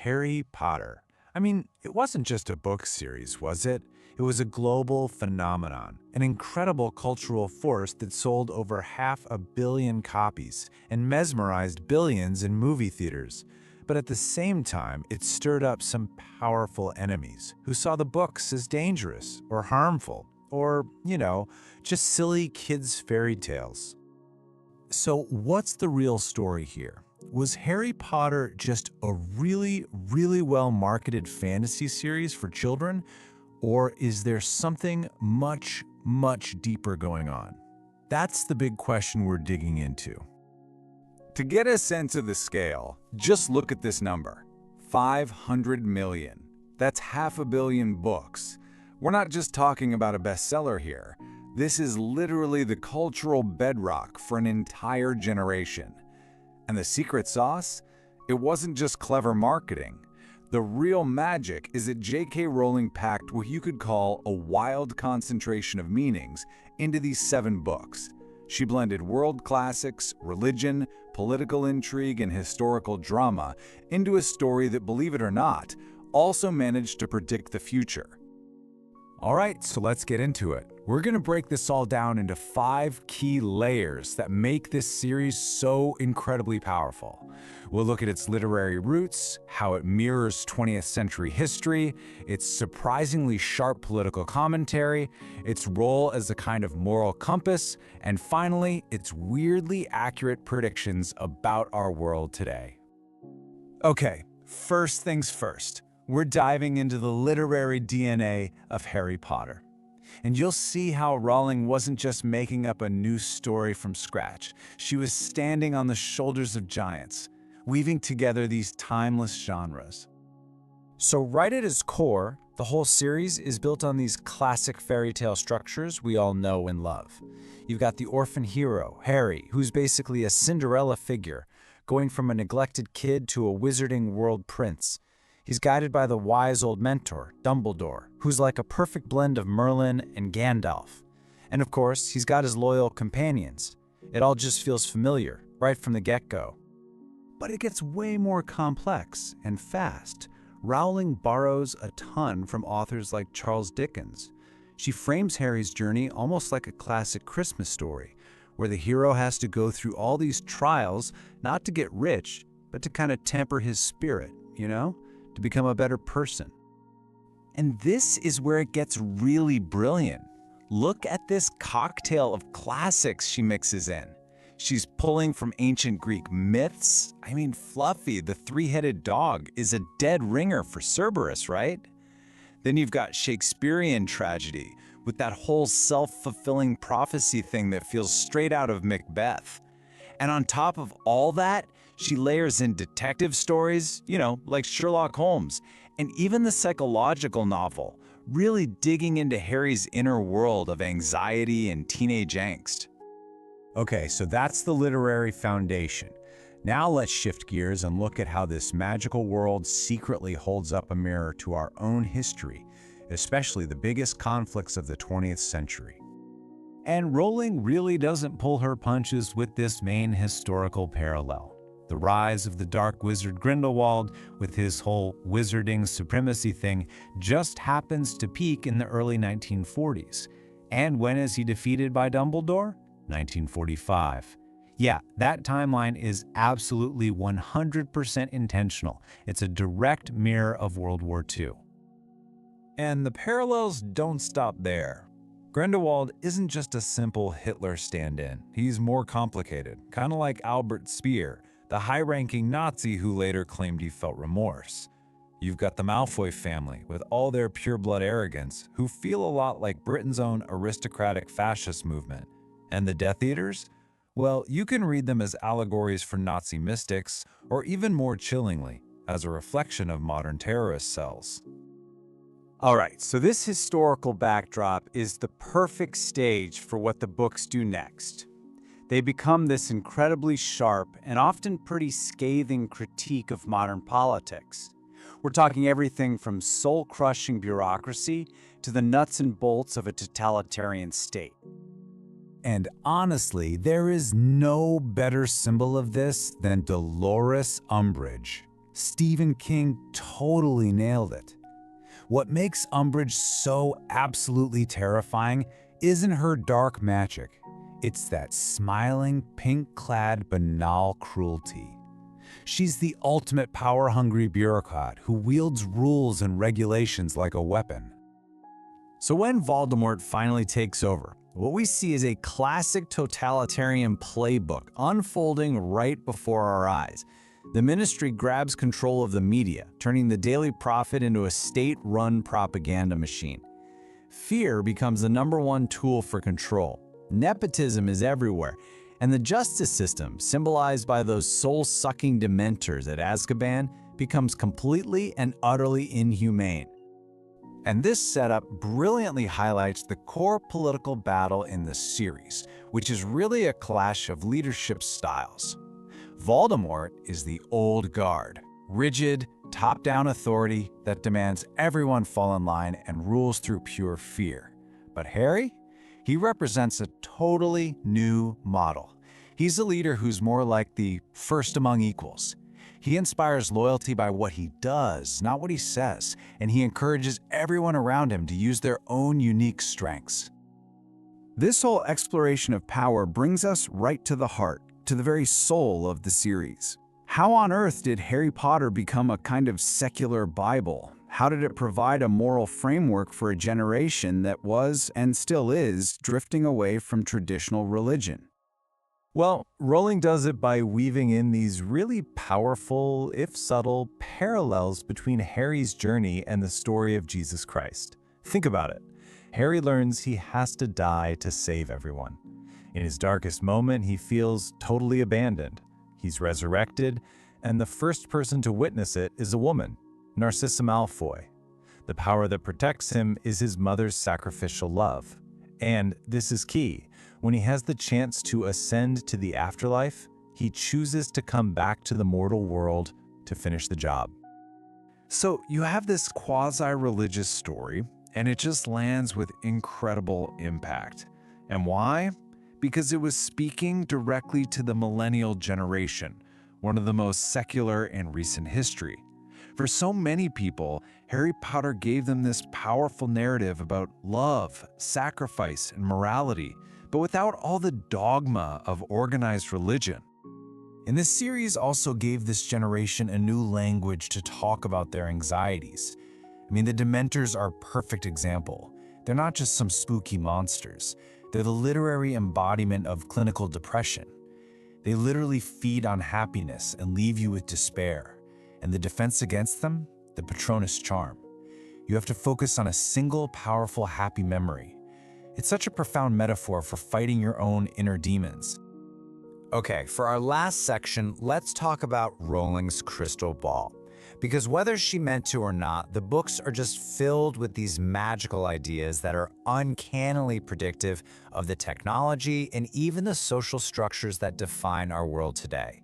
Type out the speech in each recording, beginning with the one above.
Harry Potter. I mean, it wasn't just a book series, was it? It was a global phenomenon, an incredible cultural force that sold over 500 million copies and mesmerized billions in movie theaters. But at the same time, it stirred up some powerful enemies who saw the books as dangerous or harmful or, just silly kids' fairy tales. So, what's the real story here? Was Harry Potter just a really, really well marketed fantasy series for children? Or is there something much, much deeper going on? That's the big question we're digging into. To get a sense of the scale, just look at this number 500 million. That's 500 million books. We're not just talking about a bestseller here. This is literally the cultural bedrock for an entire generation. And the secret sauce? It wasn't just clever marketing. The real magic is that J.K. Rowling packed what you could call a wild concentration of meanings into these 7 books. She blended world classics, religion, political intrigue, and historical drama into a story that, believe it or not, also managed to predict the future. All right, so let's get into it. We're going to break this all down into 5 key layers that make this series so incredibly powerful. We'll look at its literary roots, how it mirrors 20th century history, its surprisingly sharp political commentary, its role as a kind of moral compass, and finally, its weirdly accurate predictions about our world today. Okay, first things first. We're diving into the literary DNA of Harry Potter. And you'll see how Rowling wasn't just making up a new story from scratch. She was standing on the shoulders of giants, weaving together these timeless genres. So right at its core, the whole series is built on these classic fairy tale structures we all know and love. You've got the orphan hero, Harry, who's basically a Cinderella figure, going from a neglected kid to a wizarding world prince. He's guided by the wise old mentor, Dumbledore, who's like a perfect blend of Merlin and Gandalf. And of course, he's got his loyal companions. It all just feels familiar, right from the get-go. But it gets way more complex and fast. Rowling borrows a ton from authors like Charles Dickens. She frames Harry's journey almost like a classic Christmas story, where the hero has to go through all these trials not to get rich, but to kind of temper his spirit, to become a better person. And this is where it gets really brilliant. Look at this cocktail of classics she mixes in. She's pulling from ancient Greek myths. Fluffy, the three-headed dog, is a dead ringer for Cerberus, right? Then you've got Shakespearean tragedy, with that whole self-fulfilling prophecy thing that feels straight out of Macbeth. And on top of all that, she layers in detective stories, like Sherlock Holmes, and even the psychological novel, really digging into Harry's inner world of anxiety and teenage angst. Okay, so that's the literary foundation. Now let's shift gears and look at how this magical world secretly holds up a mirror to our own history, especially the biggest conflicts of the 20th century. And Rowling really doesn't pull her punches with this main historical parallel. The rise of the dark wizard Grindelwald, with his whole wizarding supremacy thing, just happens to peak in the early 1940s. And when is he defeated by Dumbledore? 1945. Yeah, that timeline is absolutely 100% intentional. It's a direct mirror of World War II. And the parallels don't stop there. Grindelwald isn't just a simple Hitler stand-in. He's more complicated, kind of like Albert Speer, the high-ranking Nazi who later claimed he felt remorse. You've got the Malfoy family, with all their pure-blood arrogance, who feel a lot like Britain's own aristocratic fascist movement. And the Death Eaters? Well, you can read them as allegories for Nazi mystics, or even more chillingly, as a reflection of modern terrorist cells. All right, so this historical backdrop is the perfect stage for what the books do next. They become this incredibly sharp and often pretty scathing critique of modern politics. We're talking everything from soul-crushing bureaucracy to the nuts and bolts of a totalitarian state. And honestly, there is no better symbol of this than Dolores Umbridge. Stephen King totally nailed it. What makes Umbridge so absolutely terrifying isn't her dark magic. It's that smiling, pink-clad, banal cruelty. She's the ultimate power-hungry bureaucrat who wields rules and regulations like a weapon. So when Voldemort finally takes over, what we see is a classic totalitarian playbook unfolding right before our eyes. The Ministry grabs control of the media, turning the Daily Prophet into a state-run propaganda machine. Fear becomes the #1 tool for control. Nepotism is everywhere, and the justice system, symbolized by those soul-sucking dementors at Azkaban, becomes completely and utterly inhumane. And this setup brilliantly highlights the core political battle in the series, which is really a clash of leadership styles. Voldemort is the old guard, rigid, top-down authority that demands everyone fall in line and rules through pure fear. But Harry? He represents a totally new model. He's a leader who's more like the first among equals. He inspires loyalty by what he does, not what he says, and he encourages everyone around him to use their own unique strengths. This whole exploration of power brings us right to the heart, to the very soul of the series. How on earth did Harry Potter become a kind of secular Bible? How did it provide a moral framework for a generation that was, and still is, drifting away from traditional religion? Well, Rowling does it by weaving in these really powerful, if subtle, parallels between Harry's journey and the story of Jesus Christ. Think about it. Harry learns he has to die to save everyone. In his darkest moment, he feels totally abandoned. He's resurrected, and the first person to witness it is a woman, Narcissa Malfoy. The power that protects him is his mother's sacrificial love. And this is key. When he has the chance to ascend to the afterlife, he chooses to come back to the mortal world to finish the job. So you have this quasi-religious story, and it just lands with incredible impact. And why? Because it was speaking directly to the millennial generation, one of the most secular in recent history. For so many people, Harry Potter gave them this powerful narrative about love, sacrifice, and morality, but without all the dogma of organized religion. And this series also gave this generation a new language to talk about their anxieties. I mean, the Dementors are a perfect example. They're not just some spooky monsters. They're the literary embodiment of clinical depression. They literally feed on happiness and leave you with despair. And the defense against them? The Patronus charm. You have to focus on a single, powerful, happy memory. It's such a profound metaphor for fighting your own inner demons. Okay, for our last section, let's talk about Rowling's crystal ball. Because whether she meant to or not, the books are just filled with these magical ideas that are uncannily predictive of the technology and even the social structures that define our world today.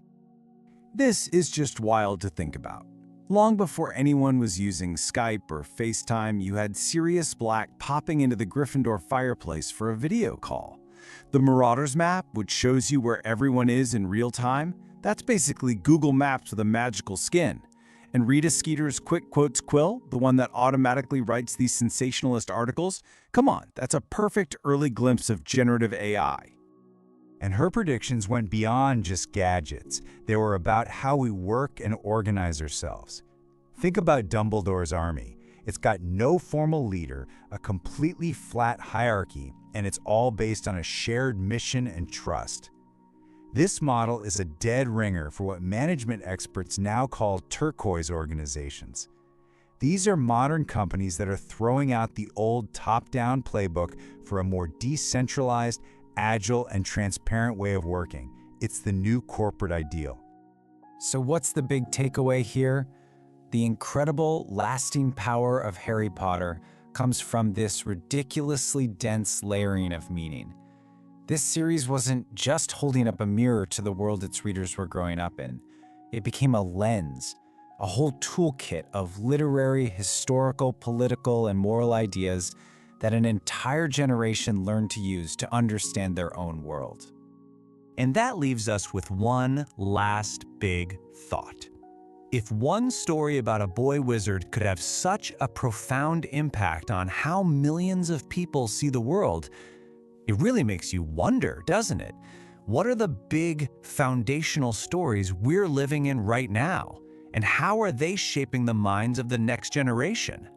This is just wild to think about. Long before anyone was using Skype or FaceTime, you had Sirius Black popping into the Gryffindor fireplace for a video call. The Marauders map, which shows you where everyone is in real time, that's basically Google Maps with a magical skin. And Rita Skeeter's Quick Quotes Quill, the one that automatically writes these sensationalist articles, come on, that's a perfect early glimpse of generative AI. And her predictions went beyond just gadgets. They were about how we work and organize ourselves. Think about Dumbledore's army. It's got no formal leader, a completely flat hierarchy, and it's all based on a shared mission and trust. This model is a dead ringer for what management experts now call turquoise organizations. These are modern companies that are throwing out the old top-down playbook for a more decentralized, agile, and transparent way of working. It's the new corporate ideal. So what's the big takeaway here? The incredible, lasting power of Harry Potter comes from this ridiculously dense layering of meaning. This series wasn't just holding up a mirror to the world its readers were growing up in. It became a lens, a whole toolkit of literary, historical, political, and moral ideas that an entire generation learned to use to understand their own world. And that leaves us with one last big thought. If one story about a boy wizard could have such a profound impact on how millions of people see the world, it really makes you wonder, doesn't it? What are the big foundational stories we're living in right now? And how are they shaping the minds of the next generation?